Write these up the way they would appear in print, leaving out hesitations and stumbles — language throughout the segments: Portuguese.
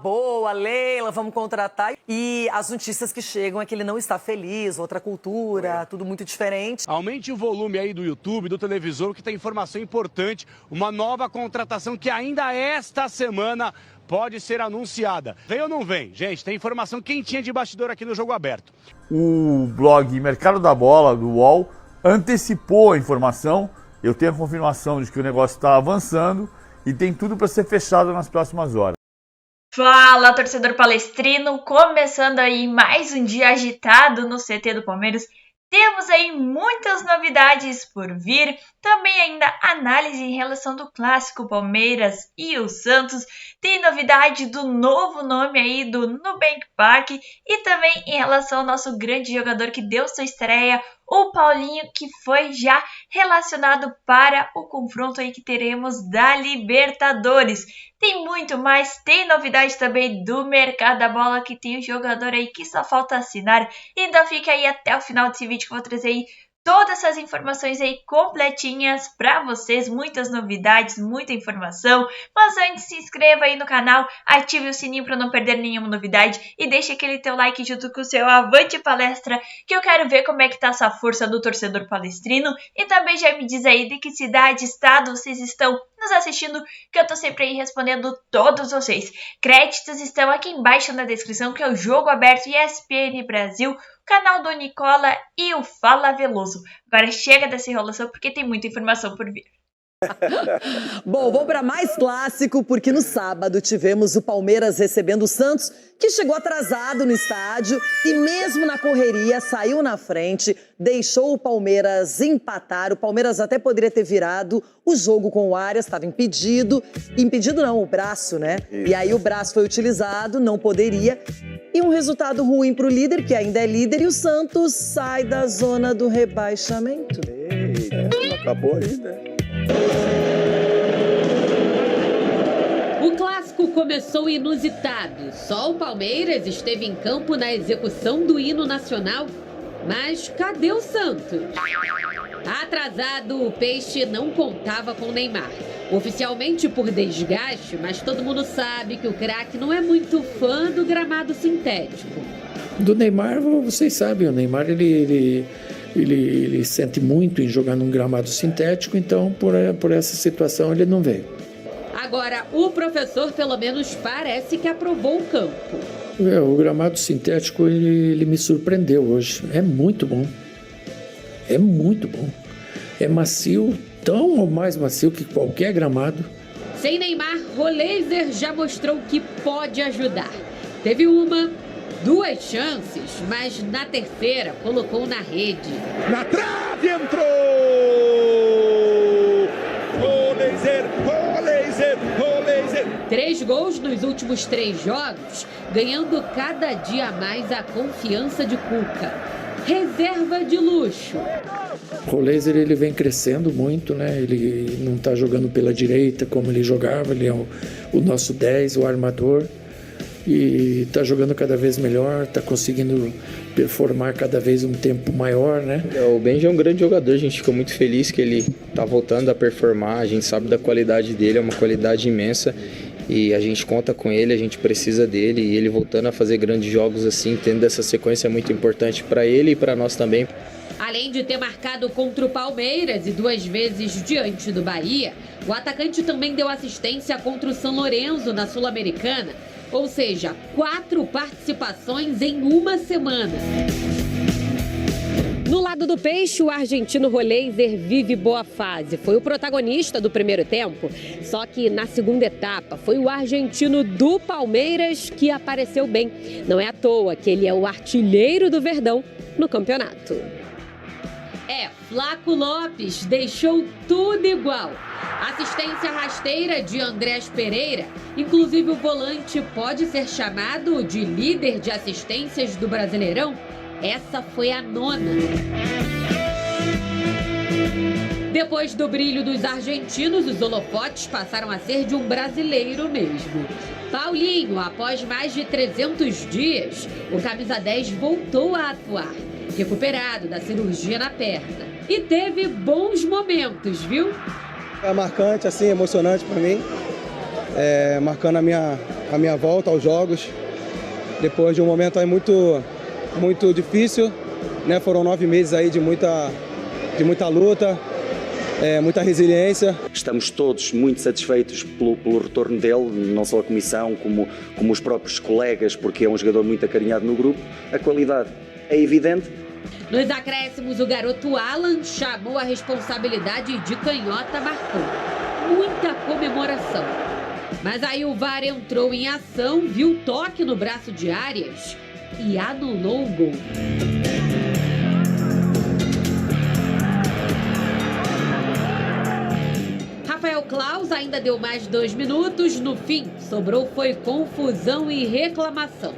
Boa, Leila, vamos contratar. E as notícias que chegam é que ele não está feliz, outra cultura, tudo muito diferente. Aumente o volume aí do YouTube, do televisor, que tem informação importante. Uma nova contratação que ainda esta semana pode ser anunciada. Vem ou não vem? Gente, tem informação quentinha de bastidor aqui no Jogo Aberto. O blog Mercado da Bola, do UOL, antecipou a informação. Eu tenho a confirmação de que o negócio está avançando e tem tudo para ser fechado nas próximas horas. Fala, torcedor palestrino! Começando aí mais um dia agitado no CT do Palmeiras. Temos aí muitas novidades por vir, também ainda análise em relação do clássico Palmeiras e o Santos, tem novidade do novo nome aí do Nubank Park e também em relação ao nosso grande jogador que deu sua estreia, o Paulinho, que foi já relacionado para o confronto aí que teremos da Libertadores. Tem muito mais, tem novidade também do mercado da bola, que tem o jogador aí que só falta assinar. Então fica aí até o final desse vídeo que eu vou trazer aí todas essas informações aí completinhas para vocês, muitas novidades, muita informação. Mas antes, se inscreva aí no canal, ative o sininho para não perder nenhuma novidade e deixe aquele teu like junto com o seu Avante Palestra, que eu quero ver como é que tá essa força do torcedor palestrino. E também já me diz aí de que cidade, estado vocês estão nos assistindo, que eu tô sempre aí respondendo todos vocês. Créditos estão aqui embaixo na descrição, que é o Jogo Aberto ESPN Brasil, canal do Nicola e o Fala Veloso. Agora chega dessa enrolação porque tem muita informação por vir. Bom, vamos para mais clássico, porque no sábado tivemos o Palmeiras recebendo o Santos, que chegou atrasado no estádio e mesmo na correria saiu na frente, deixou o Palmeiras empatar. O Palmeiras até poderia ter virado o jogo com o Arias, estava impedido. Impedido não, o braço, né? E aí o braço foi utilizado, não poderia. E um resultado ruim para o líder, que ainda é líder, e o Santos sai da zona do rebaixamento. Não acabou ainda. O clássico começou inusitado. Só o Palmeiras esteve em campo na execução do hino nacional. Mas cadê o Santos? Atrasado, o Peixe não contava com o Neymar. Oficialmente por desgaste, mas todo mundo sabe que o craque não é muito fã do gramado sintético. Do Neymar, vocês sabem, o Neymar ele sente muito em jogar num gramado sintético, então por essa situação ele não veio. Agora, o professor pelo menos parece que aprovou o campo. O gramado sintético ele me surpreendeu hoje. É muito bom. É muito bom. É macio, tão ou mais macio que qualquer gramado. Sem Neymar, Roleiser já mostrou que pode ajudar. Teve duas chances, mas na terceira colocou na rede. Na trave entrou! Roleiser, Roleiser, Roleiser! 3 gols nos últimos 3 jogos, ganhando cada dia mais a confiança de Cuca. Reserva de luxo. O Roleiser ele vem crescendo muito, né? Ele não está jogando pela direita como ele jogava, ele é o nosso 10, o armador. E está jogando cada vez melhor, está conseguindo performar cada vez um tempo maior, né? O Benji é um grande jogador, a gente ficou muito feliz que ele está voltando a performar, a gente sabe da qualidade dele, é uma qualidade imensa e a gente conta com ele, a gente precisa dele e ele voltando a fazer grandes jogos assim, tendo essa sequência é muito importante para ele e para nós também. Além de ter marcado contra o Palmeiras e 2 vezes diante do Bahia, o atacante também deu assistência contra o São Lourenço na Sul-Americana. Ou seja, 4 participações em uma semana. No lado do Peixe, o argentino Roleiser vive boa fase. Foi o protagonista do primeiro tempo, só que na segunda etapa foi o argentino do Palmeiras que apareceu bem. Não é à toa que ele é o artilheiro do Verdão no campeonato. Flaco Lopes deixou tudo igual. Assistência rasteira de Andrés Pereira. Inclusive o volante pode ser chamado de líder de assistências do Brasileirão. Essa foi a 9ª. Depois do brilho dos argentinos, os holofotes passaram a ser de um brasileiro mesmo. Paulinho, após mais de 300 dias, o camisa 10 voltou a atuar, recuperado da cirurgia na perna. E teve bons momentos, viu? É marcante, assim, emocionante para mim. Marcando a minha a minha volta aos jogos, depois de um momento aí muito difícil, né? Foram 9 meses aí de muita luta, muita resiliência. Estamos todos muito satisfeitos pelo retorno dele, não só a comissão, como os próprios colegas, porque é um jogador muito acarinhado no grupo. A qualidade é evidente. Nos acréscimos, o garoto Alan chamou a responsabilidade de canhota, marcou. Muita comemoração. Mas aí o VAR entrou em ação, viu o toque no braço de Arias e anulou o gol. Rafael Claus ainda deu mais 2 minutos. No fim, sobrou foi confusão e reclamação.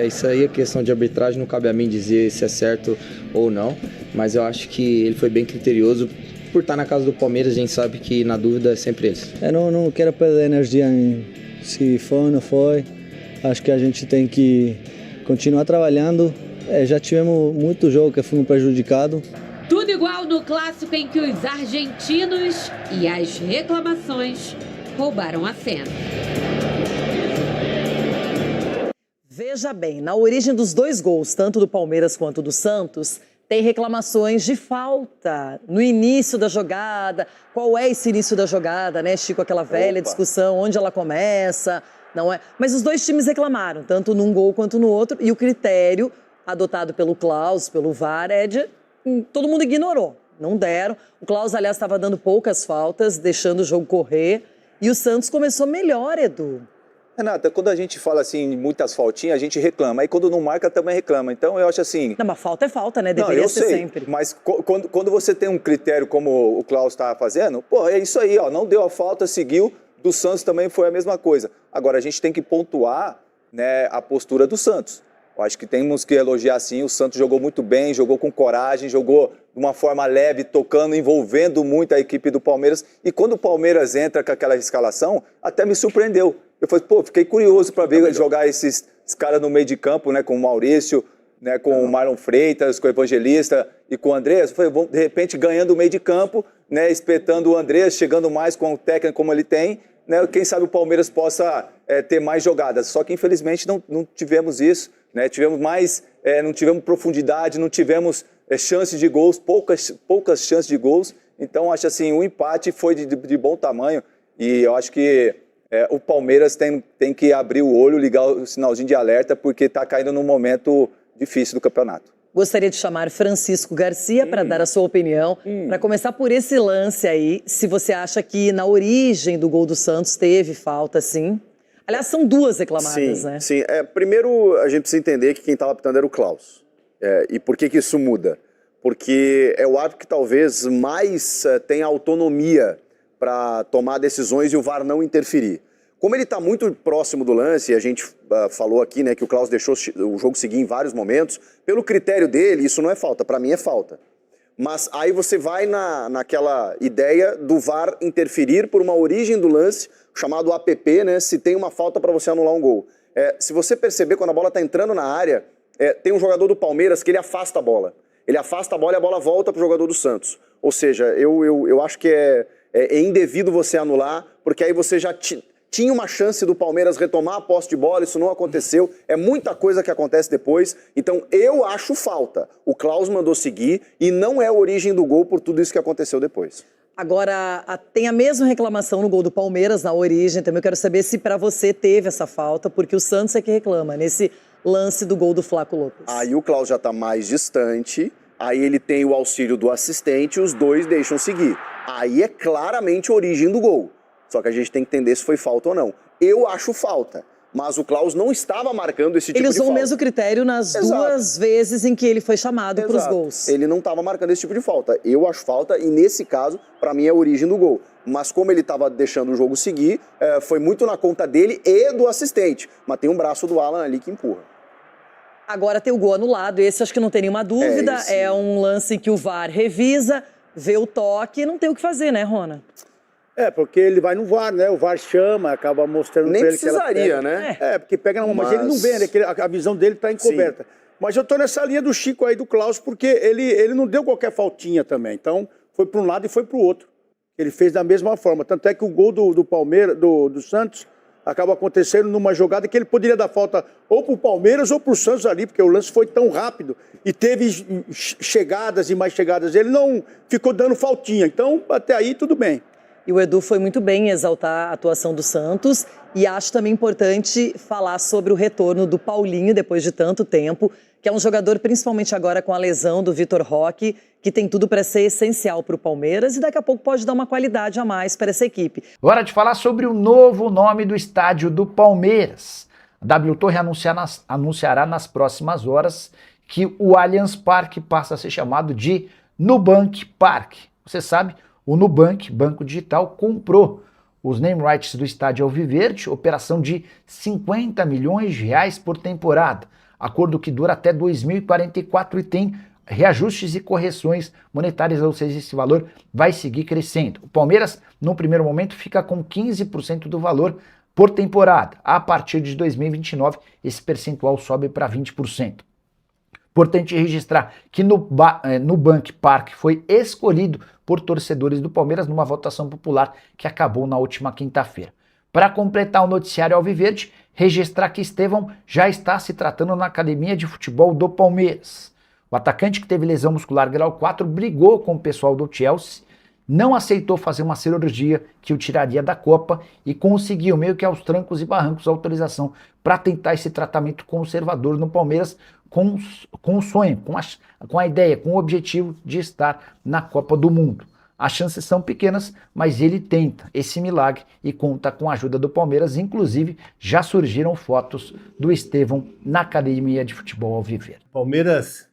Isso aí é questão de arbitragem, não cabe a mim dizer se é certo ou não, mas eu acho que ele foi bem criterioso. Por estar na casa do Palmeiras, a gente sabe que na dúvida é sempre eles. Eu não quero perder energia em se foi ou não foi. Acho que a gente tem que continuar trabalhando. Já tivemos muito jogo que fomos prejudicados. Tudo igual no clássico em que os argentinos e as reclamações roubaram a cena. Veja bem, na origem dos 2 gols, tanto do Palmeiras quanto do Santos, tem reclamações de falta no início da jogada. Qual é esse início da jogada, né, Chico? Aquela velha discussão, onde ela começa, não é? Mas os 2 times reclamaram, tanto num gol quanto no outro, e o critério adotado pelo Claus, pelo VAR, é de... todo mundo ignorou, não deram. O Claus, aliás, estava dando poucas faltas, deixando o jogo correr, e o Santos começou melhor, Edu. Renata, quando a gente fala assim, muitas faltinhas, a gente reclama. Aí quando não marca, também reclama. Então eu acho assim... Não, mas falta é falta, né? Deveria ser sempre. Mas quando você tem um critério como o Claus estava fazendo, pô, é isso aí, ó. Não deu a falta, seguiu. Do Santos também foi a mesma coisa. Agora, a gente tem que pontuar, né, a postura do Santos. Eu acho que temos que elogiar sim. O Santos jogou muito bem, jogou com coragem, jogou de uma forma leve, tocando, envolvendo muito a equipe do Palmeiras. E quando o Palmeiras entra com aquela escalação, até me surpreendeu. Eu falei, pô, fiquei curioso para ver jogar esses caras no meio de campo, né, com o Maurício, né, com o Marlon Freitas, com o Evangelista e com o Andrés. Foi, de repente, ganhando o meio de campo, né, espetando o Andrés, chegando mais com o técnico como ele tem, né, quem sabe o Palmeiras possa ter mais jogadas. Só que, infelizmente, não tivemos isso, né, tivemos mais, não tivemos profundidade, não tivemos chances de gols, poucas chances de gols. Então, acho assim, o empate foi de bom tamanho e eu acho que o Palmeiras tem que abrir o olho, ligar o sinalzinho de alerta, porque está caindo num momento difícil do campeonato. Gostaria de chamar Francisco Garcia para dar a sua opinião. Para começar por esse lance aí, se você acha que na origem do gol do Santos teve falta, sim. Aliás, são 2 reclamadas, né? Sim, primeiro a gente precisa entender que quem estava apitando era o Claus. E por que isso muda? Porque é o árbitro que talvez mais tenha autonomia para tomar decisões e o VAR não interferir. Como ele está muito próximo do lance, a gente falou aqui, né, que o Claus deixou o jogo seguir em vários momentos, pelo critério dele, isso não é falta, para mim é falta. Mas aí você vai naquela ideia do VAR interferir por uma origem do lance, chamado APP, né, se tem uma falta para você anular um gol. Se você perceber, quando a bola está entrando na área, tem um jogador do Palmeiras que ele afasta a bola. Ele afasta a bola e a bola volta para o jogador do Santos. Ou seja, eu acho que é indevido você anular, porque aí você já tinha uma chance do Palmeiras retomar a posse de bola, isso não aconteceu, é muita coisa que acontece depois, então eu acho falta. O Claus mandou seguir e não é a origem do gol por tudo isso que aconteceu depois. Agora, tem a mesma reclamação no gol do Palmeiras, na origem, também eu quero saber se para você teve essa falta, porque o Santos é que reclama, nesse lance do gol do Flaco Lopes. Aí o Claus já está mais distante, aí ele tem o auxílio do assistente e os 2 deixam seguir. Aí é claramente a origem do gol. Só que a gente tem que entender se foi falta ou não. Eu acho falta, mas o Claus não estava marcando esse tipo de falta. Ele usou o mesmo critério nas 2 vezes em que ele foi chamado para os gols. Ele não estava marcando esse tipo de falta. Eu acho falta e, nesse caso, para mim é a origem do gol. Mas como ele estava deixando o jogo seguir, foi muito na conta dele e do assistente. Mas tem um braço do Alan ali que empurra. Agora tem o gol anulado, esse acho que não tem nenhuma dúvida. É um lance que o VAR revisa, vê o toque e não tem o que fazer, né, Rona? Porque ele vai no VAR, né? O VAR chama, acaba mostrando nem pra ele precisaria, que ela né? Porque pega na mão, mas ele não vê, né? A visão dele tá encoberta. Sim. Mas eu tô nessa linha do Chico aí, do Claus, porque ele não deu qualquer faltinha também. Então, foi para um lado e foi para o outro. Ele fez da mesma forma. Tanto é que o gol do Palmeiras, do Santos, acaba acontecendo numa jogada que ele poderia dar falta ou para o Palmeiras ou para o Santos ali, porque o lance foi tão rápido e teve chegadas e mais chegadas. Ele não ficou dando faltinha, então até aí tudo bem. E o Edu foi muito bem em exaltar a atuação do Santos e acho também importante falar sobre o retorno do Paulinho depois de tanto tempo, que é um jogador, principalmente agora com a lesão do Vitor Roque, que tem tudo para ser essencial para o Palmeiras e daqui a pouco pode dar uma qualidade a mais para essa equipe. Hora de falar sobre o novo nome do estádio do Palmeiras. A W Torre anunciará nas próximas horas que o Allianz Parque passa a ser chamado de Nubank Park. Você sabe, o Nubank, banco digital, comprou os name rights do estádio Alviverde, operação de 50 milhões de reais por temporada. Acordo que dura até 2044 e tem reajustes e correções monetárias, ou seja, esse valor vai seguir crescendo. O Palmeiras, no primeiro momento, fica com 15% do valor por temporada. A partir de 2029, esse percentual sobe para 20%. Importante registrar que Nubank Park foi escolhido por torcedores do Palmeiras numa votação popular que acabou na última quinta-feira. Para completar o noticiário Alviverde, registrar que Estevão já está se tratando na academia de futebol do Palmeiras. O atacante, que teve lesão muscular grau 4, brigou com o pessoal do Chelsea, não aceitou fazer uma cirurgia que o tiraria da Copa e conseguiu, meio que aos trancos e barrancos, autorização para tentar esse tratamento conservador no Palmeiras, com o sonho, com a ideia, com o objetivo de estar na Copa do Mundo. As chances são pequenas, mas ele tenta esse milagre e conta com a ajuda do Palmeiras. Inclusive, já surgiram fotos do Estevão na academia de futebol Alviverde. Palmeiras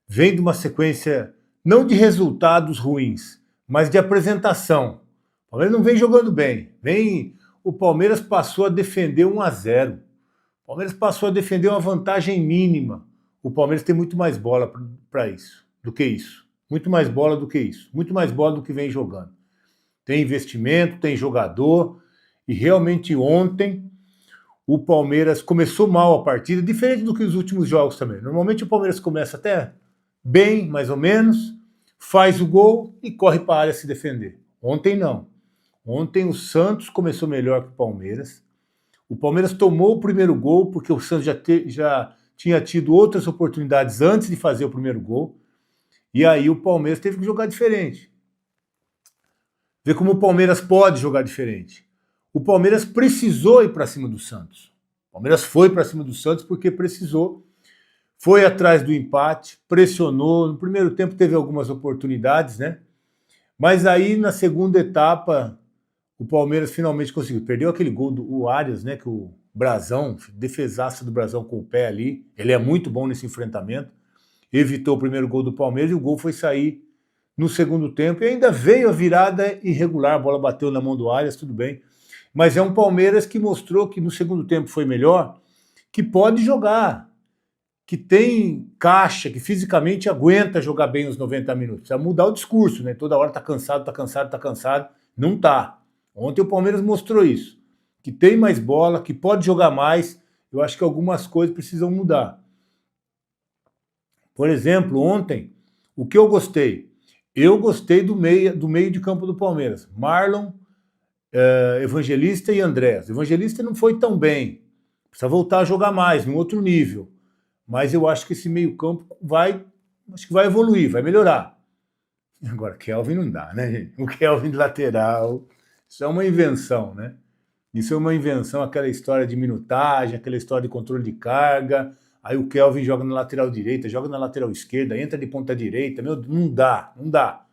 vem de uma sequência não de resultados ruins, mas de apresentação. O Palmeiras não vem jogando bem. O Palmeiras passou a defender 1-0. O Palmeiras passou a defender uma vantagem mínima. O Palmeiras tem muito mais bola para isso, do que isso. Muito mais bola do que isso. Muito mais bola do que vem jogando. Tem investimento, tem jogador. E realmente ontem o Palmeiras começou mal a partida, diferente do que os últimos jogos também. Normalmente o Palmeiras começa até bem, mais ou menos, faz o gol e corre para a área se defender. Ontem não. Ontem o Santos começou melhor que o Palmeiras. O Palmeiras tomou o primeiro gol porque o Santos já tinha tido outras oportunidades antes de fazer o primeiro gol. E aí o Palmeiras teve que jogar diferente. Vê como o Palmeiras pode jogar diferente. O Palmeiras precisou ir para cima do Santos. O Palmeiras foi para cima do Santos porque precisou. Foi atrás do empate, pressionou. No primeiro tempo teve algumas oportunidades, né? Mas aí na segunda etapa o Palmeiras finalmente conseguiu. Perdeu aquele gol do Arias, né? Que o Brazão, defesaço do Brazão com o pé ali. Ele é muito bom nesse enfrentamento. Evitou o primeiro gol do Palmeiras e o gol foi sair no segundo tempo. E ainda veio a virada irregular. A bola bateu na mão do Arias, tudo bem. Mas é um Palmeiras que mostrou que no segundo tempo foi melhor, que pode jogar, que tem caixa, que fisicamente aguenta jogar bem os 90 minutos. Precisa mudar o discurso, né? Toda hora tá cansado, tá cansado, tá cansado. Não tá. Ontem o Palmeiras mostrou isso. Que tem mais bola, que pode jogar mais. Eu acho que algumas coisas precisam mudar. Por exemplo, ontem, o que eu gostei? Eu gostei do meio de campo do Palmeiras. Marlon, Evangelista e Andrés. Evangelista não foi tão bem. Precisa voltar a jogar mais, num outro nível. Mas eu acho que esse meio campo vai evoluir, vai melhorar. Agora, Kelvin não dá, né, gente? O Kelvin de lateral, isso é uma invenção, né? Isso é uma invenção, aquela história de minutagem, aquela história de controle de carga. Aí o Kelvin joga na lateral direita, joga na lateral esquerda, entra de ponta direita. Meu, não dá.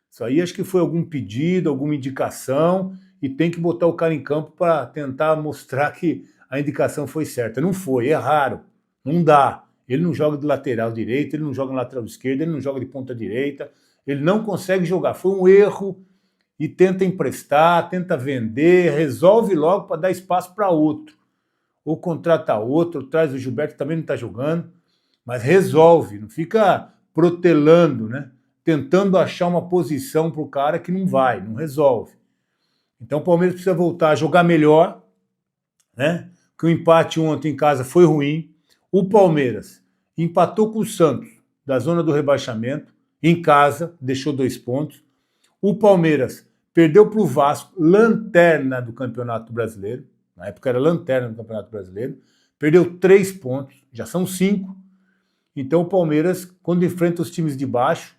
Isso aí acho que foi algum pedido, alguma indicação, e tem que botar o cara em campo para tentar mostrar que a indicação foi certa. Não foi, é raro. Não dá. Ele não joga de lateral direito, ele não joga na lateral esquerda, ele não joga de ponta direita, ele não consegue jogar. Foi um erro e tenta emprestar, tenta vender, resolve logo para dar espaço para outro. Ou contrata outro, ou traz o Gilberto, que também não está jogando, mas resolve, não fica protelando, né? Tentando achar uma posição para o cara que não vai, não resolve. Então o Palmeiras precisa voltar a jogar melhor, né? Que o empate ontem em casa foi ruim. O Palmeiras empatou com o Santos da zona do rebaixamento, em casa, deixou 2 pontos. O Palmeiras perdeu para o Vasco, lanterna do Campeonato Brasileiro, na época era lanterna no Campeonato Brasileiro, perdeu 3 pontos, já são 5. Então o Palmeiras, quando enfrenta os times de baixo,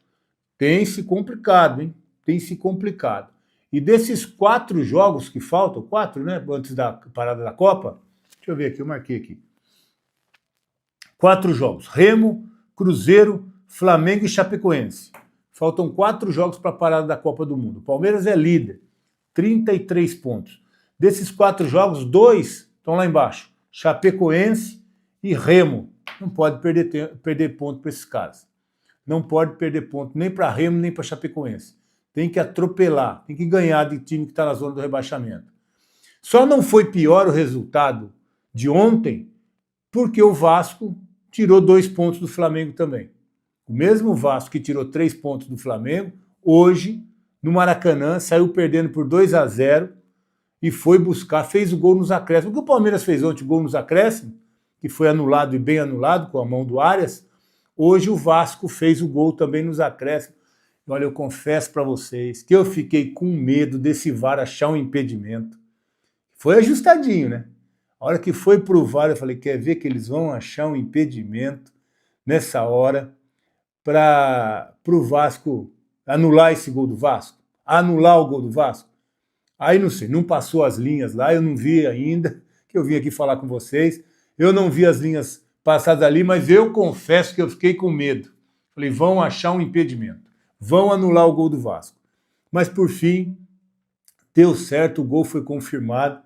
tem se complicado, hein? Tem se complicado. E desses 4 jogos que faltam, 4, né? Antes da parada da Copa, deixa eu ver aqui, eu marquei aqui. 4 jogos, Remo, Cruzeiro, Flamengo e Chapecoense. Faltam 4 jogos para a parada da Copa do Mundo. O Palmeiras é líder, 33 pontos. Desses 4 jogos, 2 estão lá embaixo, Chapecoense e Remo. Não pode perder ponto para esses caras. Não pode perder ponto nem para Remo, nem para Chapecoense. Tem que atropelar, tem que ganhar de time que está na zona do rebaixamento. Só não foi pior o resultado de ontem, porque o Vasco tirou 2 pontos do Flamengo também. O mesmo Vasco que tirou 3 pontos do Flamengo, hoje, no Maracanã, saiu perdendo por 2-0 e foi buscar, fez o gol nos acréscimos. O que o Palmeiras fez ontem, o gol nos acréscimos, que foi anulado e bem anulado com a mão do Arias, hoje o Vasco fez o gol também nos acréscimos. Olha, eu confesso para vocês que eu fiquei com medo desse VAR achar um impedimento. Foi ajustadinho, né? A hora que foi pro VAR, eu falei, quer ver que eles vão achar um impedimento nessa hora para o Vasco anular esse gol do Vasco? Anular o gol do Vasco? Aí não sei, não passou as linhas lá, eu não vi ainda, que eu vim aqui falar com vocês. Eu não vi as linhas passadas ali, mas eu confesso que eu fiquei com medo. Falei, vão achar um impedimento. Vão anular o gol do Vasco. Mas, por fim, deu certo, o gol foi confirmado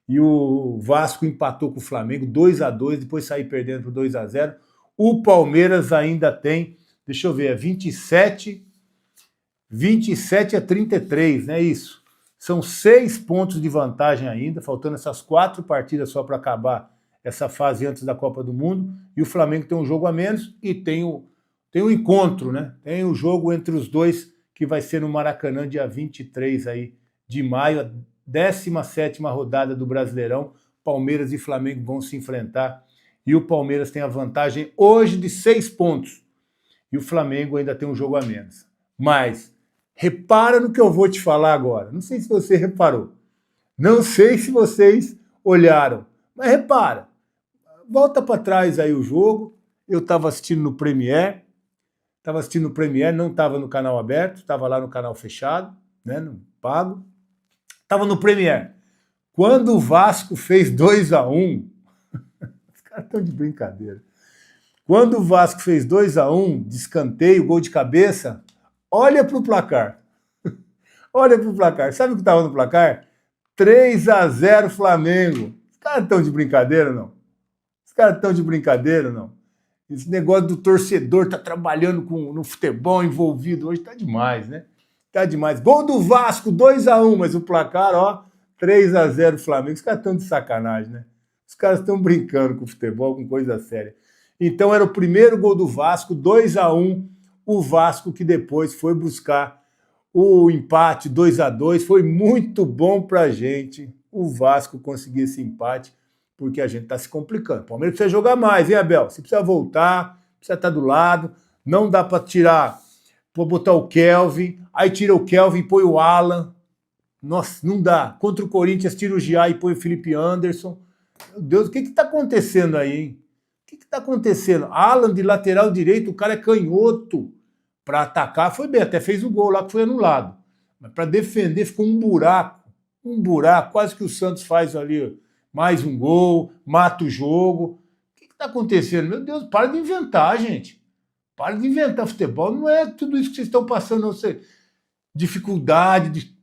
e o Vasco empatou com o Flamengo 2-2, depois saiu perdendo por 2-0. O Palmeiras ainda tem, deixa eu ver, é 27 a 33, né? Isso. São 6 pontos de vantagem ainda, faltando essas 4 partidas só para acabar essa fase antes da Copa do Mundo. E o Flamengo tem um jogo a menos e tem o encontro, né? Tem o jogo entre os dois que vai ser no Maracanã, dia 23 aí de maio, a 17ª rodada do Brasileirão. Palmeiras e Flamengo vão se enfrentar e o Palmeiras tem a vantagem hoje de 6 pontos e o Flamengo ainda tem um jogo a menos. Mas repara no que eu vou te falar agora. Não sei se você reparou, não sei se vocês olharam, mas repara, volta para trás aí o jogo. Eu estava assistindo no Premiere, não estava no canal aberto, estava lá no canal fechado, né, no pago. Estava no Premiere. Quando o Vasco fez 2-1, os caras estão de brincadeira. Quando o Vasco fez 2-1, de escanteio, gol de cabeça, olha para o placar. Olha para o placar. Sabe o que estava no placar? 3-0 Flamengo. Os caras estão de brincadeira, não? Os caras estão de brincadeira, não? Esse negócio do torcedor tá trabalhando no futebol envolvido hoje tá demais, né? Tá demais. Gol do Vasco, 2-1, mas o placar, ó, 3-0 Flamengo. Os caras estão de sacanagem, né? Os caras estão brincando com o futebol, com coisa séria. Então era o primeiro gol do Vasco, 2-1. O Vasco que depois foi buscar o empate, 2-2. Foi muito bom pra gente o Vasco conseguir esse empate, porque a gente está se complicando. O Palmeiras precisa jogar mais, hein, Abel? Você precisa voltar, precisa estar do lado, não dá para tirar, para botar o Kelvin, aí tira o Kelvin e põe o Alan. Nossa, não dá. Contra o Corinthians, tira o Giá e põe o Felipe Anderson. Meu Deus, o que está acontecendo aí, hein? O que está acontecendo? Alan de lateral direito, o cara é canhoto. Para atacar foi bem, até fez o gol lá que foi anulado. Mas para defender ficou um buraco, quase que o Santos faz ali, mais um gol, mata o jogo. O que está acontecendo? Meu Deus, para de inventar, gente. Para de inventar futebol. Não é tudo isso que vocês estão passando, não sei. Dificuldade,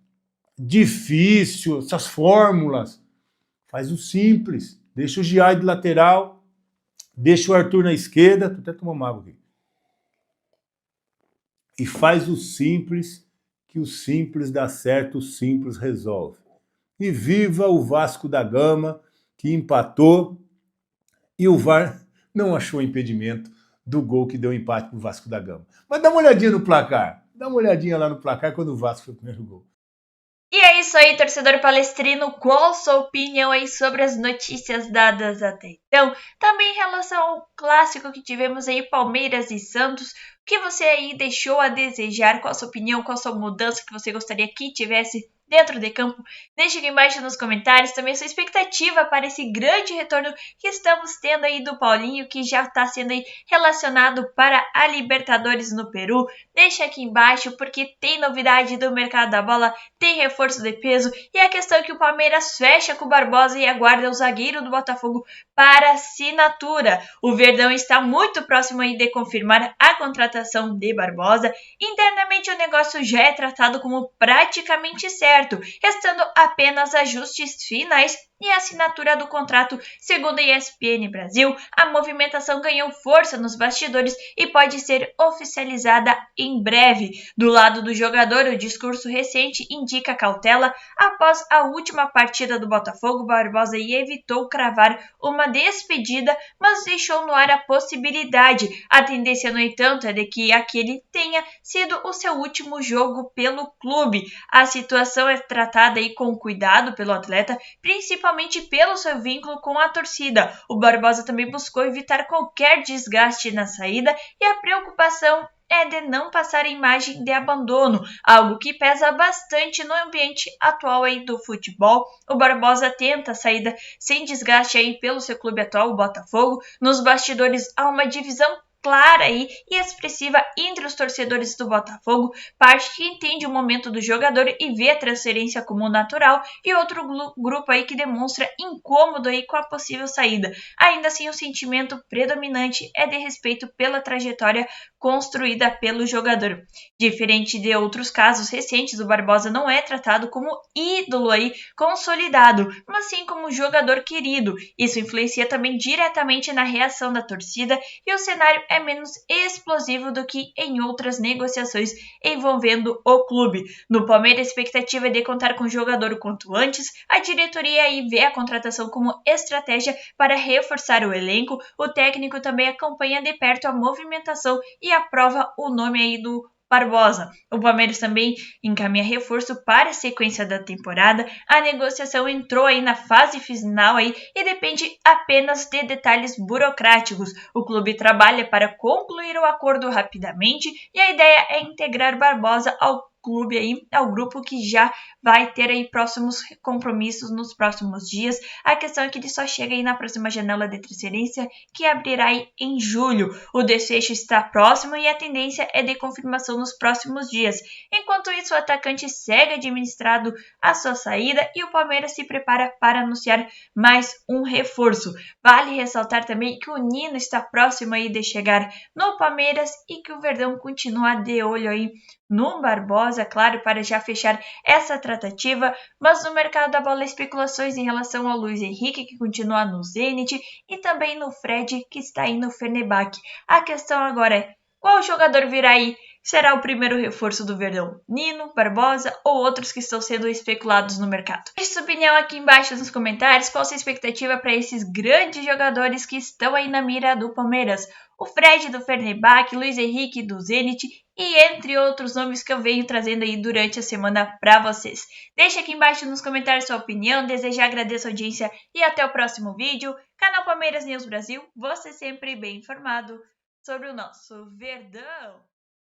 difícil, essas fórmulas. Faz o simples. Deixa o Giai de lateral, deixa o Arthur na esquerda. Tô até tomando água aqui. E faz o simples, que o simples dá certo, o simples resolve. E viva o Vasco da Gama, que empatou, e o VAR não achou impedimento do gol que deu empate para o Vasco da Gama. Mas dá uma olhadinha no placar. Dá uma olhadinha lá no placar quando o Vasco foi o primeiro gol. E é isso aí, torcedor palestrino. Qual a sua opinião aí sobre as notícias dadas até então? Também em relação ao clássico que tivemos aí, Palmeiras e Santos. O que você aí deixou a desejar? Qual a sua opinião? Qual a sua mudança que você gostaria que tivesse dentro de campo? Deixe aqui embaixo nos comentários também a sua expectativa para esse grande retorno que estamos tendo aí do Paulinho, que já está sendo aí relacionado para a Libertadores no Peru. Deixa aqui embaixo porque tem novidade do mercado da bola, tem reforço de peso e a questão é que o Palmeiras fecha com o Barbosa e aguarda o zagueiro do Botafogo para assinatura. O Verdão está muito próximo aí de confirmar a contratação de Barbosa. Internamente o negócio já é tratado como praticamente certo, restando apenas ajustes finais e a assinatura do contrato. Segundo a ESPN Brasil, a movimentação ganhou força nos bastidores e pode ser oficializada em breve. Do lado do jogador, o discurso recente indica cautela. Após a última partida do Botafogo, Barbosa evitou cravar uma despedida, mas deixou no ar a possibilidade. A tendência, no entanto, é de que aquele tenha sido o seu último jogo pelo clube. A situação é tratada aí com cuidado pelo atleta, principalmente pelo seu vínculo com a torcida. O Barbosa também buscou evitar qualquer desgaste na saída e a preocupação é de não passar a imagem de abandono, algo que pesa bastante no ambiente atual aí do futebol. O Barbosa tenta a saída sem desgaste aí pelo seu clube atual, o Botafogo. Nos bastidores há uma divisão clara aí e expressiva entre os torcedores do Botafogo, parte que entende o momento do jogador e vê a transferência como natural, e outro grupo aí que demonstra incômodo aí com a possível saída. Ainda assim, o sentimento predominante é de respeito pela trajetória construída pelo jogador. Diferente de outros casos recentes, o Barbosa não é tratado como ídolo aí consolidado, mas sim como jogador querido. Isso influencia também diretamente na reação da torcida e o cenário é menos explosivo do que em outras negociações envolvendo o clube. No Palmeiras, a expectativa é de contar com o jogador o quanto antes. A diretoria aí vê a contratação como estratégia para reforçar o elenco. O técnico também acompanha de perto a movimentação e aprova o nome aí do Barbosa. O Palmeiras também encaminha reforço para a sequência da temporada. A negociação entrou aí na fase final aí e depende apenas de detalhes burocráticos. O clube trabalha para concluir o acordo rapidamente e a ideia é integrar Barbosa ao clube aí, ao grupo que já vai ter aí próximos compromissos nos próximos dias. A questão é que ele só chega aí na próxima janela de transferência, que abrirá aí em julho. O desfecho está próximo e a tendência é de confirmação nos próximos dias. Enquanto isso, o atacante segue administrado a sua saída e o Palmeiras se prepara para anunciar mais um reforço. Vale ressaltar também que o Nino está próximo aí de chegar no Palmeiras e que o Verdão continua de olho aí no Barbosa, claro, para já fechar essa tratativa, mas no mercado da bola, especulações em relação ao Luiz Henrique, que continua no Zenit, e também no Fred, que está aí no Fenerbahçe. A questão agora é, qual jogador virá aí? Será o primeiro reforço do Verdão? Nino, Barbosa ou outros que estão sendo especulados no mercado? Deixe sua opinião aqui embaixo nos comentários. Qual a sua expectativa para esses grandes jogadores que estão aí na mira do Palmeiras? O Fred do Fenerbahçe, Luiz Henrique do Zenit e entre outros nomes que eu venho trazendo aí durante a semana para vocês. Deixe aqui embaixo nos comentários sua opinião, desejo agradeço a audiência e até o próximo vídeo. Canal Palmeiras News Brasil, você sempre bem informado sobre o nosso Verdão.